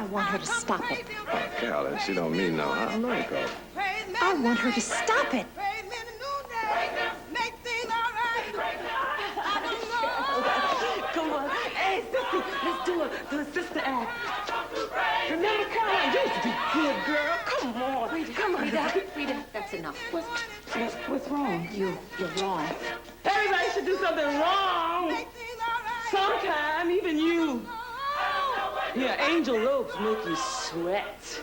want her to stop it. Oh, Carolyn, she don't mean no harm. No, go. I want her to stop it. Come on. Hey, Sissy, let's do a sister act. Remember, Caroline, you used to be good, girl. Come on. Come on. Rita, that's enough. What's wrong? You're wrong. Everybody should do something wrong. Sometime, even you. Yeah, angel ropes make you sweat.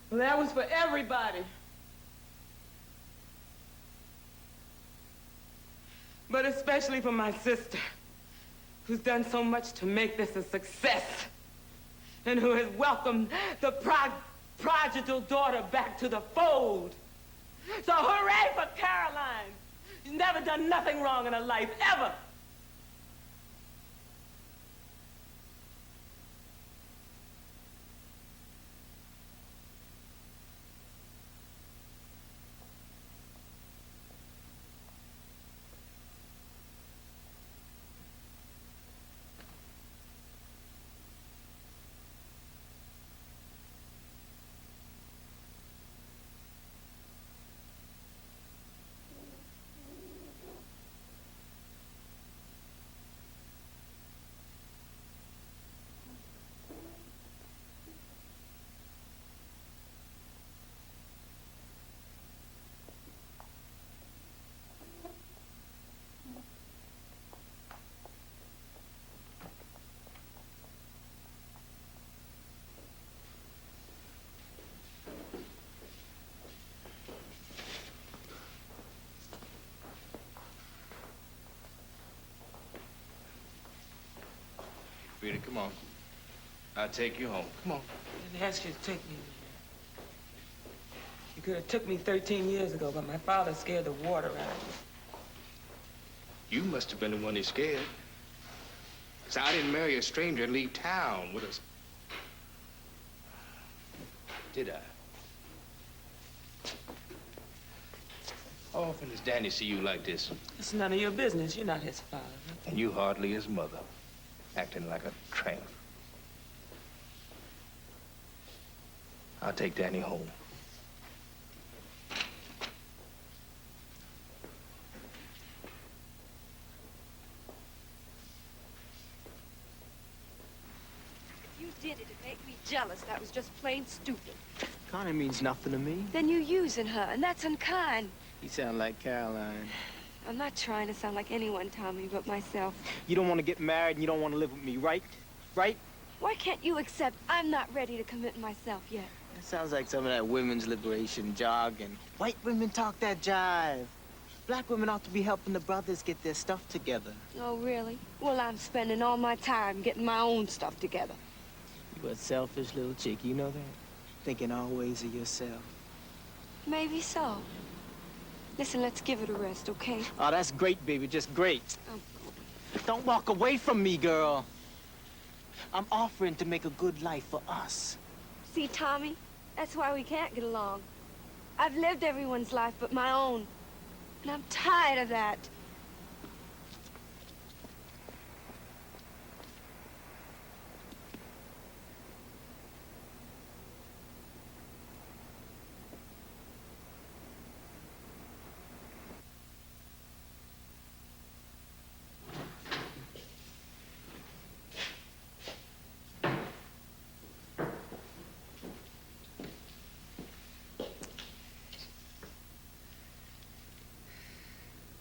Well, that was for everybody. But especially for my sister, who's done so much to make this a success, and who has welcomed the prodigal daughter back to the fold. So hooray for Caroline. She's never done nothing wrong in her life, ever. Rita, come on. I'll take you home. Come on. I didn't ask you to take me. You could have took me 13 years ago, but my father scared the water out of me. You must have been the one that scared. Because I didn't marry a stranger and leave town with us. Did I? How often does Danny see you like this? It's none of your business. You're not his father. And you hardly his mother, acting like a tramp. I'll take Danny home. You did it to make me jealous. That was just plain stupid. Connie means nothing to me. Then you're using her, and that's unkind. You sound like Caroline. I'm not trying to sound like anyone, Tommy, but myself. You don't want to get married and you don't want to live with me, right? Right? Why can't you accept I'm not ready to commit myself yet? That sounds like some of that women's liberation jargon. White women talk that jive. Black women ought to be helping the brothers get their stuff together. Oh, really? Well, I'm spending all my time getting my own stuff together. You a selfish little chick, you know that? Thinking always of yourself. Maybe so. Listen, let's give it a rest, okay? Oh, that's great, baby, just great. Don't walk away from me, girl. I'm offering to make a good life for us. See, Tommy, that's why we can't get along. I've lived everyone's life but my own, and I'm tired of that.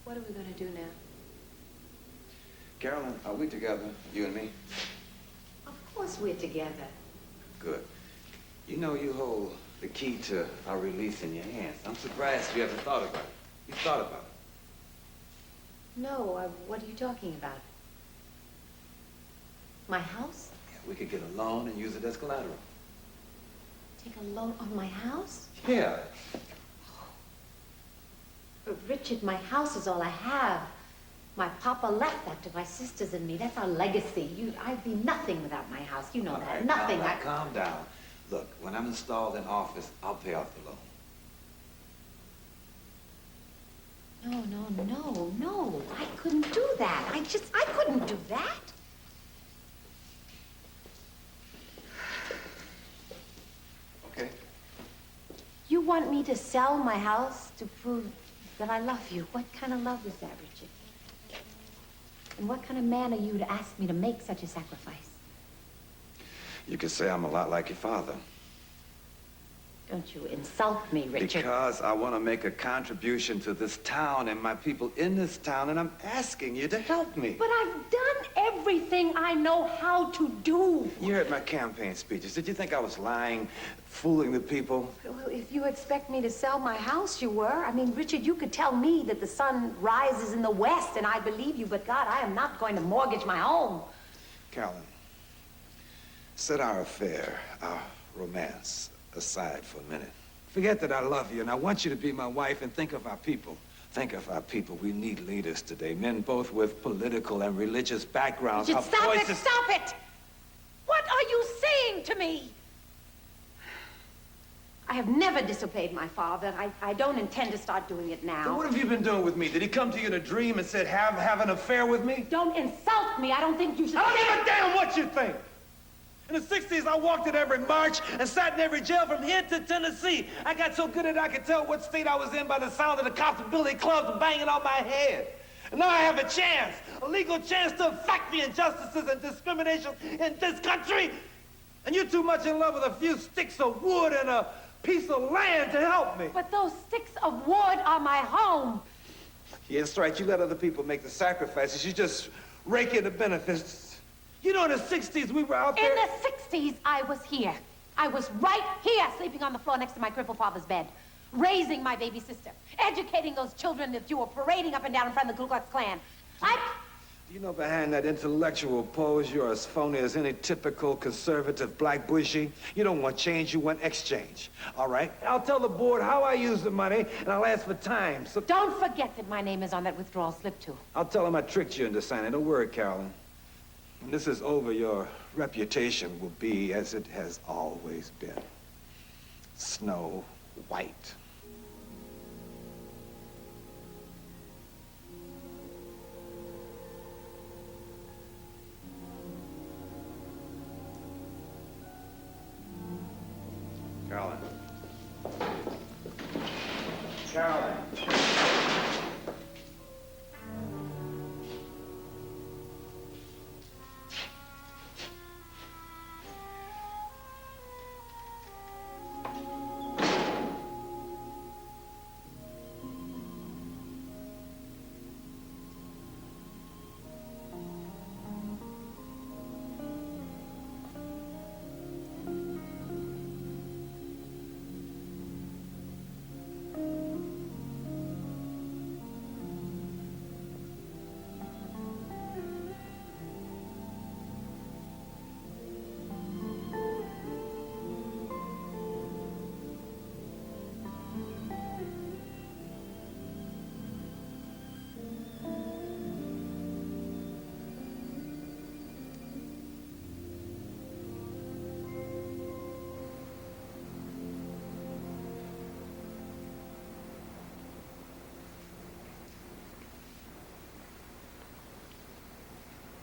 What are we going to do now? Carolyn, are we together, you and me? Of course we're together. Good. You know you hold the key to our release in your hands. I'm surprised you haven't thought about it. You thought about it. No, what are you talking about? My house? Yeah, we could get a loan and use it as collateral. Take a loan on my house? Yeah. But Richard, my house is all I have. My papa left that to my sisters and me. That's our legacy. I'd be nothing without my house. You know All that. right, Nothing. Calm down. Look, when I'm installed in office, I'll pay off the loan. No. I couldn't do that. I couldn't do that. Okay. You want me to sell my house to prove that I love you? What kind of love is that, Richard? And what kind of man are you to ask me to make such a sacrifice? You could say I'm a lot like your father. Don't you insult me, Richard. Because I want to make a contribution to this town and my people in this town, and I'm asking you to help me. But I've done everything I know how to do. You heard my campaign speeches. Did you think I was lying, fooling the people? Well, if you expect me to sell my house, you were. I mean, Richard, you could tell me that the sun rises in the west, and I believe you, but God, I am not going to mortgage my home. Carolyn, set our affair, our romance, aside for a minute. Forget that I love you, and I want you to be my wife, and think of our people. Think of our people. We need leaders today, men both with political and religious backgrounds. Richard, stop it! Stop it! What are you saying to me? I have never disobeyed my father. I don't intend to start doing it now. Then what have you been doing with me? Did he come to you in a dream and said, have an affair with me? Don't insult me. I don't think you should... I don't give a damn what you think! In the 60s, I walked at every march and sat in every jail from here to Tennessee. I got so good at it, I could tell what state I was in by the sound of the cops' billy clubs banging on my head. And now I have a chance, a legal chance to affect the injustices and discrimination in this country. And you're too much in love with a few sticks of wood and a piece of land to help me. But those sticks of wood are my home. Yeah, that's right. You let other people make the sacrifices. You just rake in the benefits. You know, in the 60s, we were out there... In the 60s, I was here. I was right here, sleeping on the floor next to my crippled father's bed, raising my baby sister, educating those children that you were parading up and down in front of the Ku Klux Klan. Do you know behind that intellectual pose, you're as phony as any typical conservative black bougie? You don't want change, you want exchange. All right? I'll tell the board how I use the money, and I'll ask for time, so... Don't forget that my name is on that withdrawal slip, too. I'll tell them I tricked you into signing. Don't worry, Carolyn. When this is over, your reputation will be as it has always been. Snow white. Carolyn. Carolyn.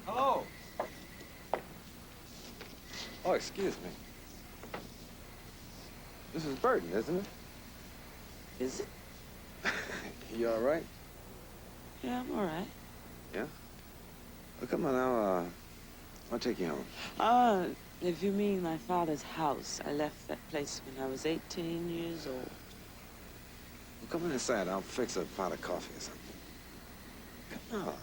Hello. Oh, excuse me. This is Burton, isn't it? Is it? You all right? Yeah, I'm all right. Yeah? Well, come on now, I'll take you home. If you mean my father's house, I left that place when I was 18 years old. Well, come on inside. I'll fix a pot of coffee or something. Come on.